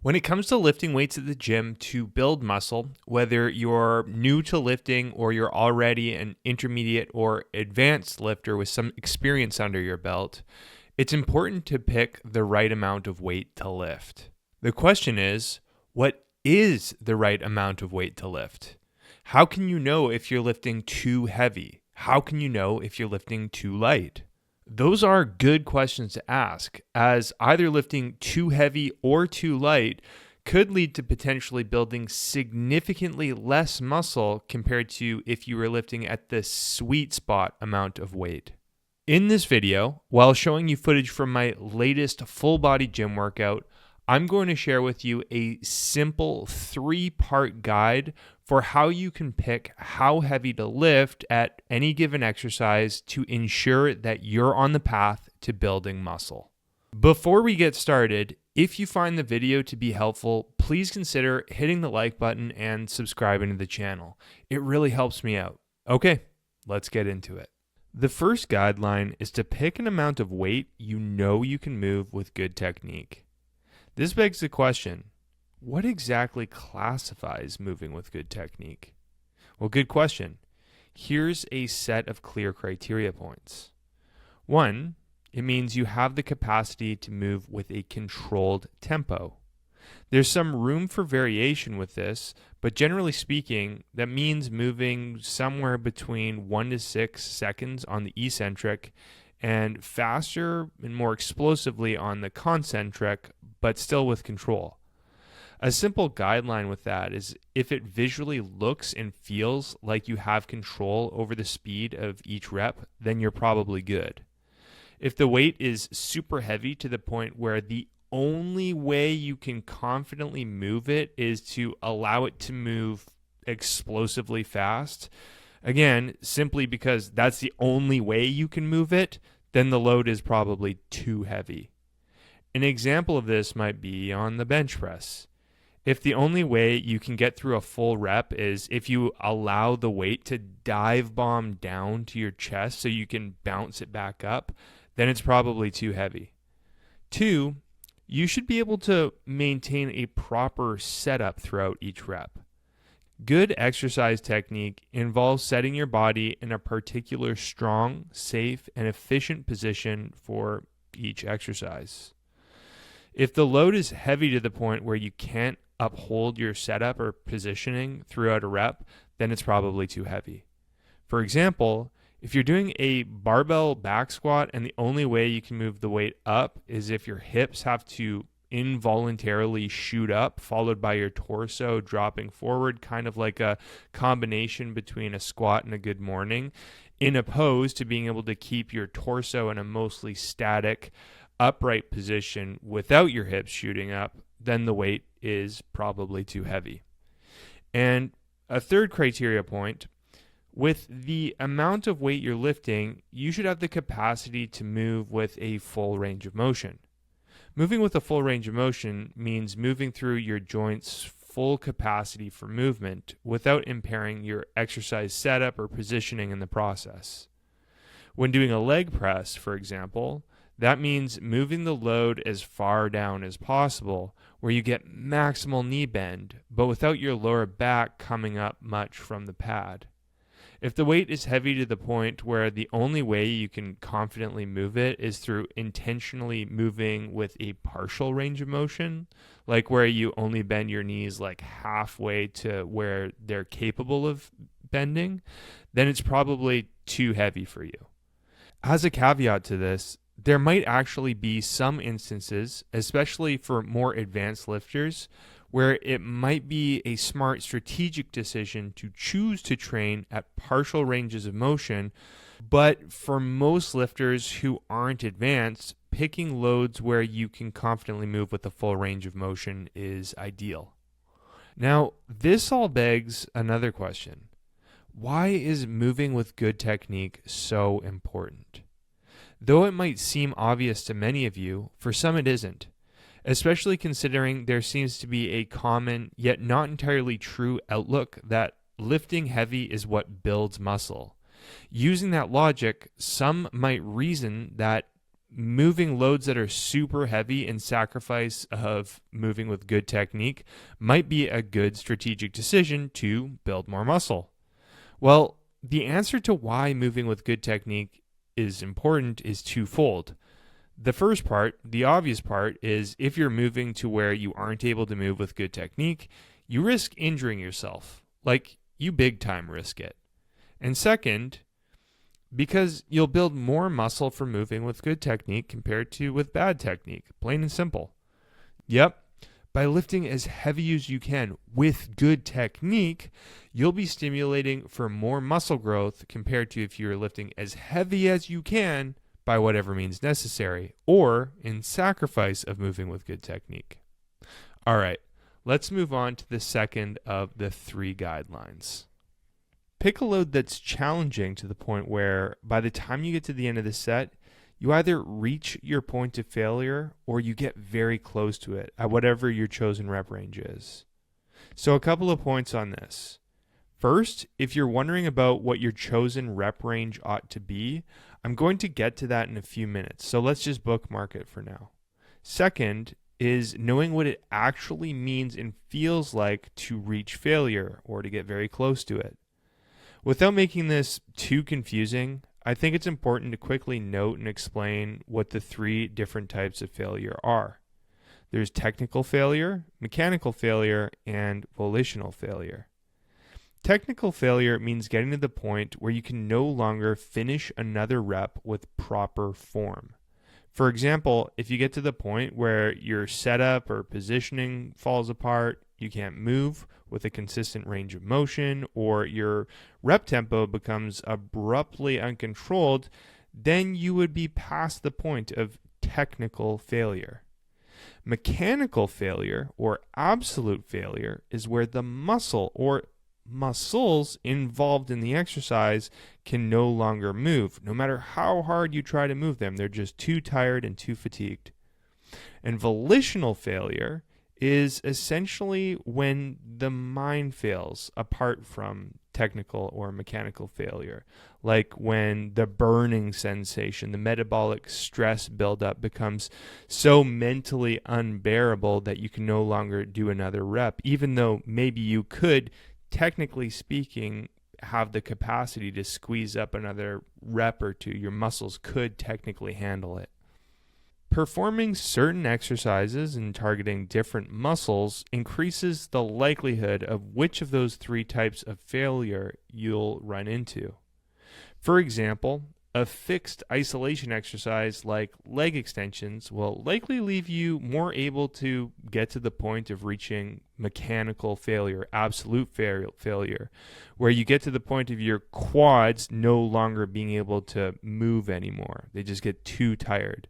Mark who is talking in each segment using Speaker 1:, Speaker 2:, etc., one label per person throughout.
Speaker 1: When it comes to lifting weights at the gym to build muscle, whether you're new to lifting or you're already an intermediate or advanced lifter with some experience under your belt, it's important to pick the right amount of weight to lift. The question is, what is the right amount of weight to lift? How can you know if you're lifting too heavy? How can you know if you're lifting too light? Those are good questions to ask, as either lifting too heavy or too light could lead to potentially building significantly less muscle compared to if you were lifting at the sweet spot amount of weight. In this video, while showing you footage from my latest full body gym workout, I'm going to share with you a simple 3-part guide for how you can pick how heavy to lift at any given exercise to ensure that you're on the path to building muscle. Before we get started, if you find the video to be helpful, please consider hitting the like button and subscribing to the channel. It really helps me out. Okay, let's get into it. The first guideline is to pick an amount of weight you know you can move with good technique. This begs the question, what exactly classifies moving with good technique? Well, good question. Here's a set of clear criteria points. 1, it means you have the capacity to move with a controlled tempo. There's some room for variation with this, but generally speaking, that means moving somewhere between 1 to 6 seconds on the eccentric and faster and more explosively on the concentric, but still with control. A simple guideline with that is if it visually looks and feels like you have control over the speed of each rep, then you're probably good. If the weight is super heavy to the point where the only way you can confidently move it is to allow it to move explosively fast, again, simply because that's the only way you can move it, then the load is probably too heavy. An example of this might be on the bench press. If the only way you can get through a full rep is if you allow the weight to dive bomb down to your chest so you can bounce it back up, then it's probably too heavy. 2, you should be able to maintain a proper setup throughout each rep. Good exercise technique involves setting your body in a particular strong, safe, and efficient position for each exercise. If the load is heavy to the point where you can't uphold your setup or positioning throughout a rep, then it's probably too heavy. For example, if you're doing a barbell back squat and the only way you can move the weight up is if your hips have to involuntarily shoot up, followed by your torso dropping forward, kind of like a combination between a squat and a good morning, in opposed to being able to keep your torso in a mostly static, upright position without your hips shooting up, then the weight is probably too heavy. And a third criteria point, with the amount of weight you're lifting, you should have the capacity to move with a full range of motion. Moving with a full range of motion means moving through your joints' full capacity for movement without impairing your exercise setup or positioning in the process. When doing a leg press, for example, that means moving the load as far down as possible where you get maximal knee bend, but without your lower back coming up much from the pad. If the weight is heavy to the point where the only way you can confidently move it is through intentionally moving with a partial range of motion, like where you only bend your knees like halfway to where they're capable of bending, then it's probably too heavy for you. As a caveat to this, there might actually be some instances, especially for more advanced lifters, where it might be a smart strategic decision to choose to train at partial ranges of motion, but for most lifters who aren't advanced, picking loads where you can confidently move with a full range of motion is ideal. Now, this all begs another question. Why is moving with good technique so important? Though it might seem obvious to many of you, for some it isn't, especially considering there seems to be a common yet not entirely true outlook that lifting heavy is what builds muscle. Using that logic, some might reason that moving loads that are super heavy in sacrifice of moving with good technique might be a good strategic decision to build more muscle? Well, the answer to why moving with good technique is important is twofold. The first part, the obvious part, is if you're moving to where you aren't able to move with good technique, you risk injuring yourself. Like, you big time risk it. And second, because you'll build more muscle for moving with good technique compared to with bad technique, plain and simple. Yep, by lifting as heavy as you can with good technique, you'll be stimulating for more muscle growth compared to if you're lifting as heavy as you can by whatever means necessary, or in sacrifice of moving with good technique. All right, let's move on to the second of the 3 guidelines. Pick a load that's challenging to the point where by the time you get to the end of the set, you either reach your point of failure or you get very close to it at whatever your chosen rep range is. So a couple of points on this. First, if you're wondering about what your chosen rep range ought to be, I'm going to get to that in a few minutes, so let's just bookmark it for now. Second is knowing what it actually means and feels like to reach failure or to get very close to it. Without making this too confusing, I think it's important to quickly note and explain what the 3 different types of failure are. There's technical failure, mechanical failure, and volitional failure. Technical failure means getting to the point where you can no longer finish another rep with proper form. For example, if you get to the point where your setup or positioning falls apart, you can't move with a consistent range of motion, or your rep tempo becomes abruptly uncontrolled, then you would be past the point of technical failure. Mechanical failure or absolute failure is where the muscle or muscles involved in the exercise can no longer move. No matter how hard you try to move them, they're just too tired and too fatigued. And volitional failure is essentially when the mind fails apart from technical or mechanical failure. Like when the burning sensation, the metabolic stress buildup becomes so mentally unbearable that you can no longer do another rep, even though maybe you could, technically speaking, have the capacity to squeeze up another rep or 2. Your muscles could technically handle it. Performing certain exercises and targeting different muscles increases the likelihood of which of those 3 types of failure you'll run into. For example, a fixed isolation exercise like leg extensions will likely leave you more able to get to the point of reaching mechanical failure, absolute failure, where you get to the point of your quads no longer being able to move anymore. They just get too tired.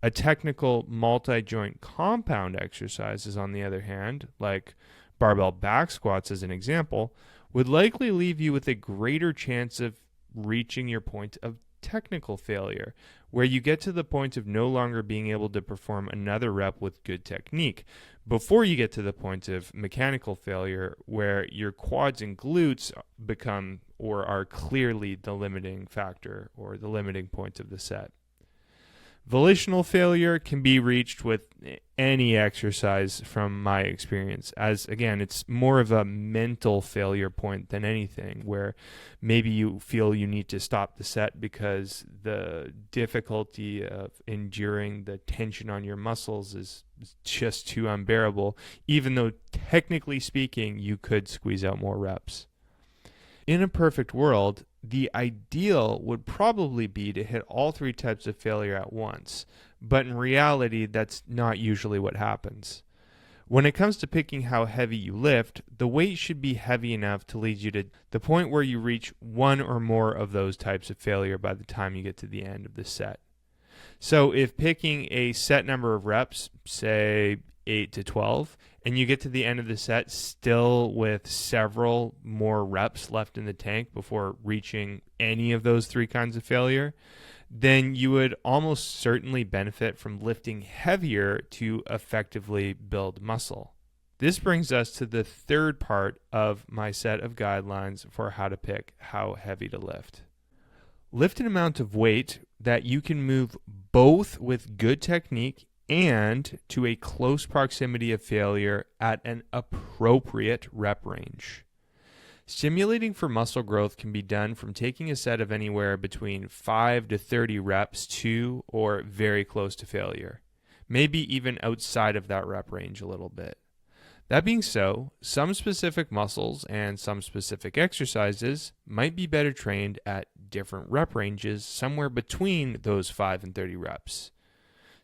Speaker 1: A technical multi-joint compound exercises, on the other hand, like barbell back squats as an example, would likely leave you with a greater chance of reaching your point of technical failure, where you get to the point of no longer being able to perform another rep with good technique, before you get to the point of mechanical failure, where your quads and glutes become or are clearly the limiting factor or the limiting point of the set. Volitional failure can be reached with any exercise from my experience, as again, it's more of a mental failure point than anything, where maybe you feel you need to stop the set because the difficulty of enduring the tension on your muscles is just too unbearable, even though technically speaking, you could squeeze out more reps. In a perfect world, the ideal would probably be to hit all 3 types of failure at once, but in reality, that's not usually what happens. When it comes to picking how heavy you lift, the weight should be heavy enough to lead you to the point where you reach one or more of those types of failure by the time you get to the end of the set. So if picking a set number of reps, say 8 to 12, and you get to the end of the set still with several more reps left in the tank before reaching any of those 3 kinds of failure, then you would almost certainly benefit from lifting heavier to effectively build muscle. This brings us to the third part of my set of guidelines for how to pick how heavy to lift. Lift an amount of weight that you can move both with good technique and to a close proximity of failure at an appropriate rep range. Stimulating for muscle growth can be done from taking a set of anywhere between 5 to 30 reps to or very close to failure, maybe even outside of that rep range a little bit. That being so, some specific muscles and some specific exercises might be better trained at different rep ranges somewhere between those 5 and 30 reps.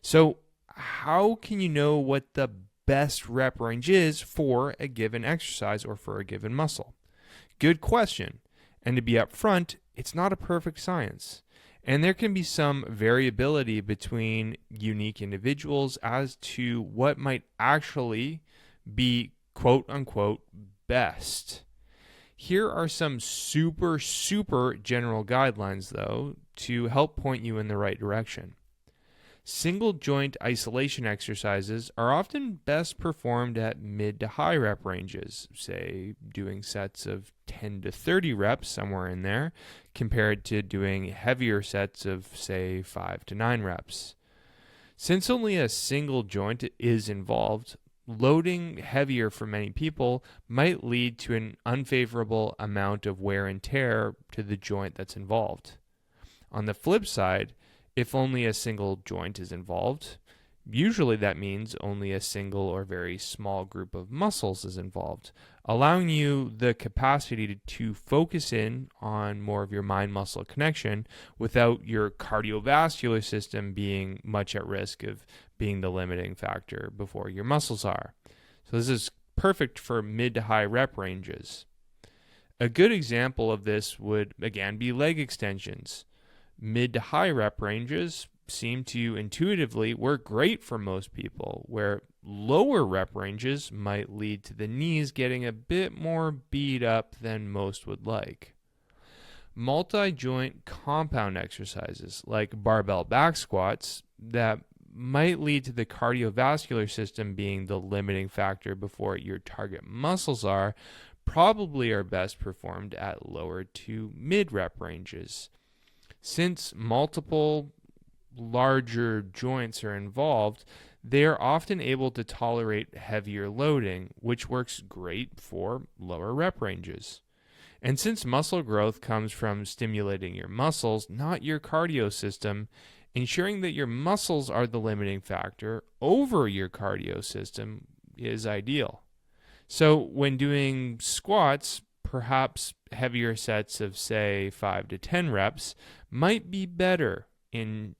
Speaker 1: So, how can you know what the best rep range is for a given exercise or for a given muscle? Good question. And to be upfront, it's not a perfect science. And there can be some variability between unique individuals as to what might actually be quote unquote best. Here are some super general guidelines though to help point you in the right direction. Single joint isolation exercises are often best performed at mid to high rep ranges, say doing sets of 10 to 30 reps, somewhere in there, compared to doing heavier sets of, say, 5 to 9 reps. Since only a single joint is involved, loading heavier for many people might lead to an unfavorable amount of wear and tear to the joint that's involved. On the flip side, if only a single joint is involved, usually that means only a single or very small group of muscles is involved, allowing you the capacity to focus in on more of your mind-muscle connection without your cardiovascular system being much at risk of being the limiting factor before your muscles are. So this is perfect for mid to high rep ranges. A good example of this would, again, be leg extensions. Mid to high rep ranges seem to intuitively work great for most people, where lower rep ranges might lead to the knees getting a bit more beat up than most would like. Multi-joint compound exercises like barbell back squats that might lead to the cardiovascular system being the limiting factor before your target muscles are probably are best performed at lower to mid rep ranges. Since multiple larger joints are involved, they are often able to tolerate heavier loading, which works great for lower rep ranges. And since muscle growth comes from stimulating your muscles, not your cardio system, ensuring that your muscles are the limiting factor over your cardio system is ideal. So when doing squats, perhaps heavier sets of, say, 5 to 10 reps might be better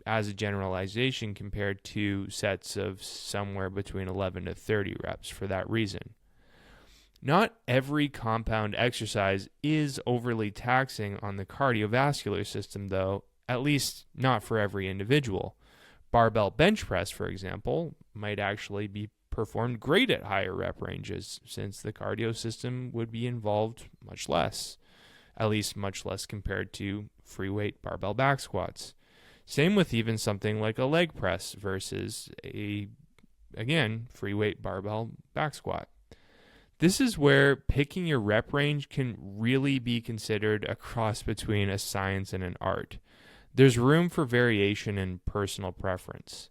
Speaker 1: as a generalization compared to sets of somewhere between 11 to 30 reps for that reason. Not every compound exercise is overly taxing on the cardiovascular system, though, at least not for every individual. Barbell bench press, for example, might actually be performed great at higher rep ranges, since the cardio system would be involved much less, at least much less compared to free weight barbell back squats. Same with even something like a leg press versus again, free weight barbell back squat. This is where picking your rep range can really be considered a cross between a science and an art. There's room for variation and personal preference.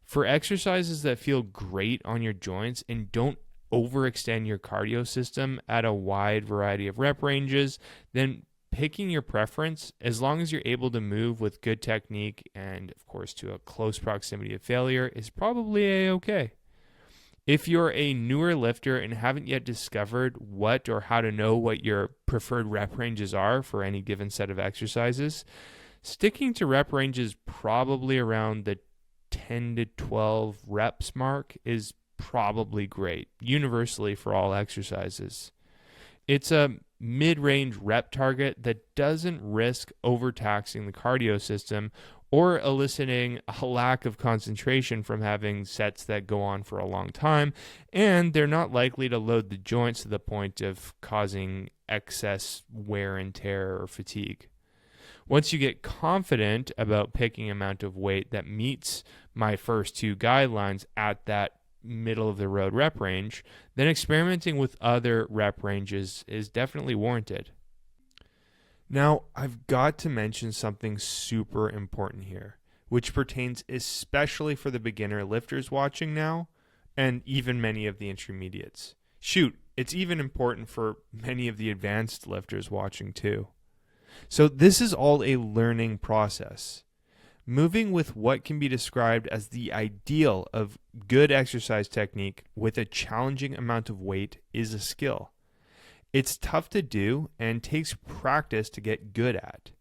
Speaker 1: For exercises that feel great on your joints and don't overextend your cardio system at a wide variety of rep ranges, then picking your preference, as long as you're able to move with good technique and, of course, to a close proximity of failure, is probably a-okay. If you're a newer lifter and haven't yet discovered what or how to know what your preferred rep ranges are for any given set of exercises, sticking to rep ranges probably around the 10 to 12 reps mark is probably great, universally for all exercises. It's a mid-range rep target that doesn't risk overtaxing the cardio system or eliciting a lack of concentration from having sets that go on for a long time, and they're not likely to load the joints to the point of causing excess wear and tear or fatigue. Once you get confident about picking amount of weight that meets my first two guidelines at that middle of the road rep range, then experimenting with other rep ranges is definitely warranted. Now, I've got to mention something super important here, which pertains especially for the beginner lifters watching now, and even many of the intermediates. Shoot, it's even important for many of the advanced lifters watching too. So, this is all a learning process. Moving with what can be described as the ideal of good exercise technique with a challenging amount of weight is a skill. It's tough to do and takes practice to get good at.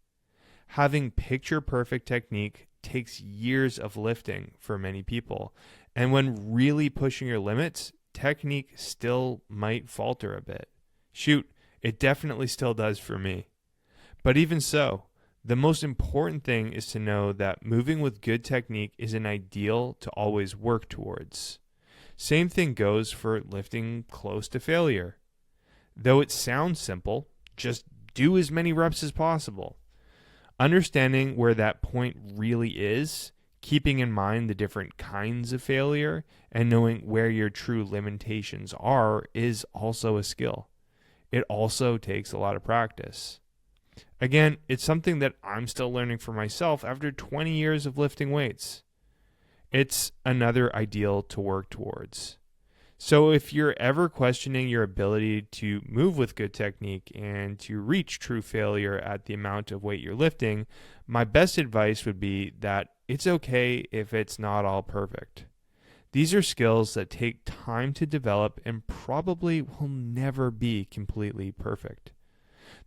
Speaker 1: Having picture perfect technique takes years of lifting for many people, and when really pushing your limits, technique still might falter a bit. Shoot, it definitely still does for me. But even so, the most important thing is to know that moving with good technique is an ideal to always work towards. Same thing goes for lifting close to failure. Though it sounds simple, just do as many reps as possible. Understanding where that point really is, keeping in mind the different kinds of failure, and knowing where your true limitations are is also a skill. It also takes a lot of practice. Again, it's something that I'm still learning for myself after 20 years of lifting weights. It's another ideal to work towards. So if you're ever questioning your ability to move with good technique and to reach true failure at the amount of weight you're lifting, my best advice would be that it's okay if it's not all perfect. These are skills that take time to develop and probably will never be completely perfect.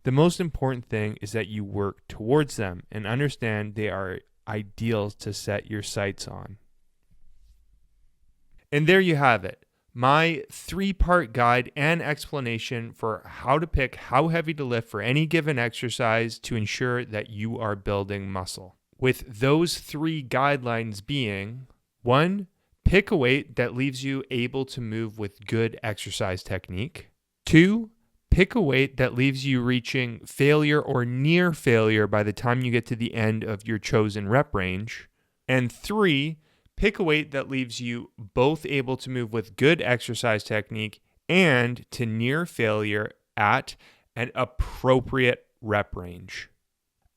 Speaker 1: The most important thing is that you work towards them and understand they are ideals to set your sights on. And there you have it. My 3-part guide and explanation for how to pick how heavy to lift for any given exercise to ensure that you are building muscle. With those 3 guidelines being: 1, pick a weight that leaves you able to move with good exercise technique. 2, pick a weight that leaves you reaching failure or near failure by the time you get to the end of your chosen rep range. And 3, pick a weight that leaves you both able to move with good exercise technique and to near failure at an appropriate rep range.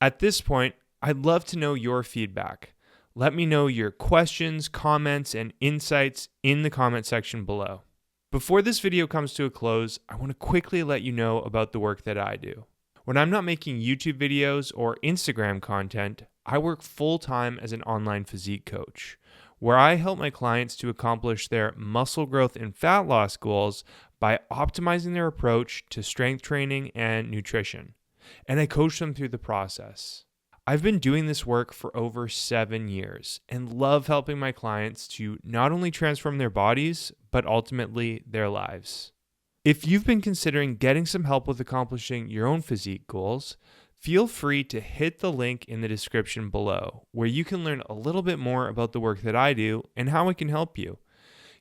Speaker 1: At this point, I'd love to know your feedback. Let me know your questions, comments, and insights in the comment section below. Before this video comes to a close, I want to quickly let you know about the work that I do. When I'm not making YouTube videos or Instagram content, I work full-time as an online physique coach, where I help my clients to accomplish their muscle growth and fat loss goals by optimizing their approach to strength training and nutrition. And I coach them through the process. I've been doing this work for over 7 years and love helping my clients to not only transform their bodies, but ultimately their lives. If you've been considering getting some help with accomplishing your own physique goals, feel free to hit the link in the description below, where you can learn a little bit more about the work that I do and how I can help you.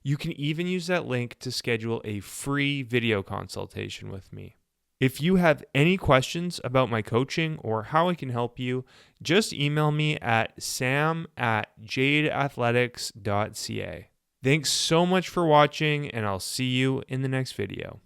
Speaker 1: You can even use that link to schedule a free video consultation with me. If you have any questions about my coaching or how I can help you, just email me at sam@jadeathletics.ca. Thanks so much for watching, and I'll see you in the next video.